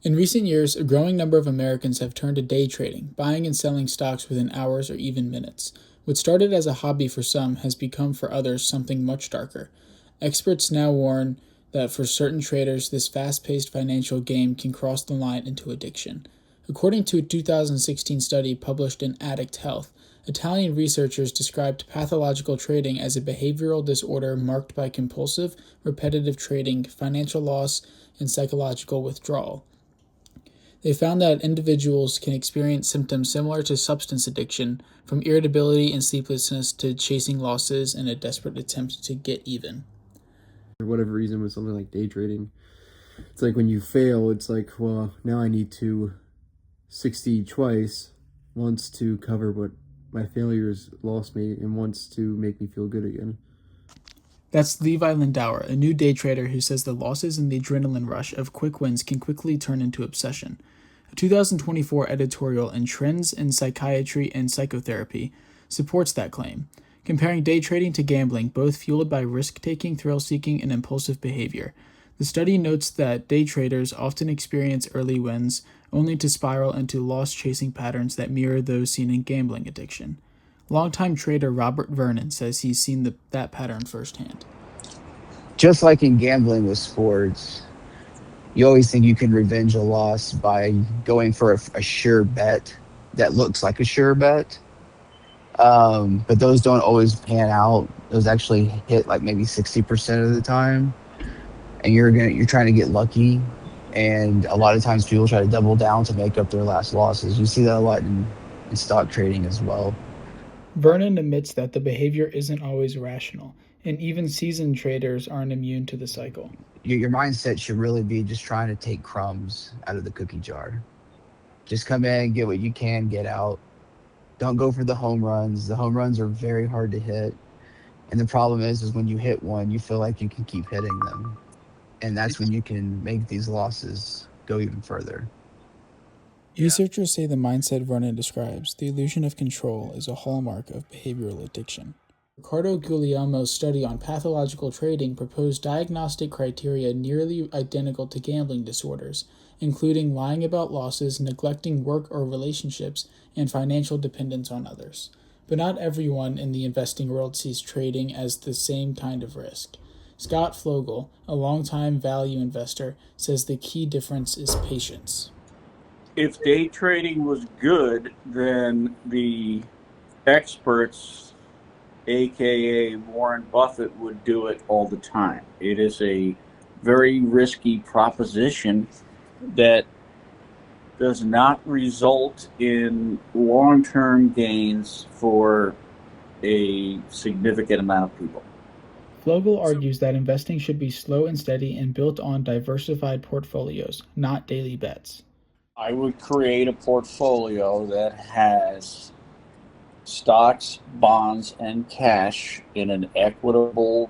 In recent years, a growing number of Americans have turned to day trading, buying and selling stocks within hours or even minutes. What started as a hobby for some has become for others something much darker. Experts now warn that for certain traders, this fast paced financial game can cross the line into addiction. According to a 2016 study published in Addict Health, Italian researchers described pathological trading as a behavioral disorder marked by compulsive, repetitive trading, financial loss, and psychological withdrawal. They found that individuals can experience symptoms similar to substance addiction, from irritability and sleeplessness to chasing losses in a desperate attempt to get even. For whatever reason, with something like day trading, it's like when you fail, it's like, well, now I need to succeed twice, once to cover what my failures lost me, and once to make me feel good again. That's Levi Lindauer, a new day trader who says the losses and the adrenaline rush of quick wins can quickly turn into obsession. A 2024 editorial in Trends in Psychiatry and Psychotherapy supports that claim, comparing day trading to gambling, both fueled by risk-taking, thrill-seeking, and impulsive behavior. The study notes that day traders often experience early wins, only to spiral into loss-chasing patterns that mirror those seen in gambling addiction. Longtime trader Robert Vernon says he's seen that pattern firsthand. Just like in gambling with sports, you always think you can revenge a loss by going for a sure bet that looks like a sure bet. But those don't always pan out. Those actually hit like maybe 60% of the time. And you're trying to get lucky. And a lot of times people try to double down to make up their last losses. You see that a lot in stock trading as well. Vernon admits that the behavior isn't always rational, and even seasoned traders aren't immune to the cycle. Your mindset should really be just trying to take crumbs out of the cookie jar. Just come in, get what you can, get out. Don't go for the home runs. The home runs are very hard to hit. And the problem is when you hit one, you feel like you can keep hitting them. And that's when you can make these losses go even further. Researchers say the mindset Vernon describes, the illusion of control, is a hallmark of behavioral addiction. Ricardo Guglielmo's study on pathological trading proposed diagnostic criteria nearly identical to gambling disorders, including lying about losses, neglecting work or relationships, and financial dependence on others. But not everyone in the investing world sees trading as the same kind of risk. Scott Flogel, a longtime value investor, says the key difference is patience. If day trading was good, then the experts, aka Warren Buffett, would do it all the time. It is a very risky proposition that does not result in long-term gains for a significant amount of people. Flogel argues that investing should be slow and steady and built on diversified portfolios, not daily bets. I would create a portfolio that has stocks, bonds, and cash in an equitable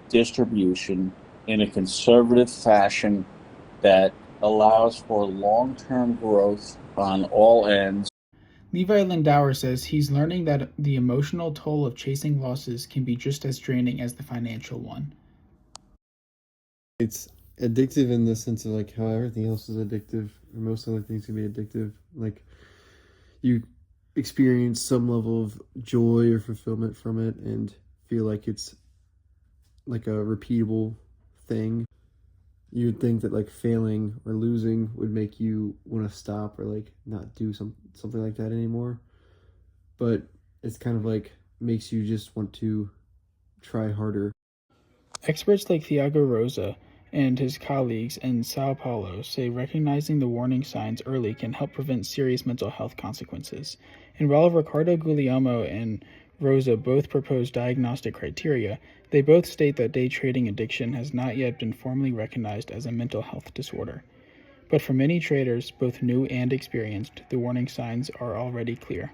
distribution in a conservative fashion that allows for long-term growth on all ends. Levi Lindauer says he's learning that the emotional toll of chasing losses can be just as draining as the financial one. It's addictive in the sense of like how everything else is addictive, or most other things can be addictive. Like you experience some level of joy or fulfillment from it and feel like it's like a repeatable thing. You would think that like failing or losing would make you want to stop or like not do something like that anymore. But it's kind of like makes you just want to try harder. Experts like Thiago Rosa and his colleagues in Sao Paulo say recognizing the warning signs early can help prevent serious mental health consequences. And while Ricardo Guglielmo and Rosa both propose diagnostic criteria, they both state that day trading addiction has not yet been formally recognized as a mental health disorder. But for many traders, both new and experienced, the warning signs are already clear.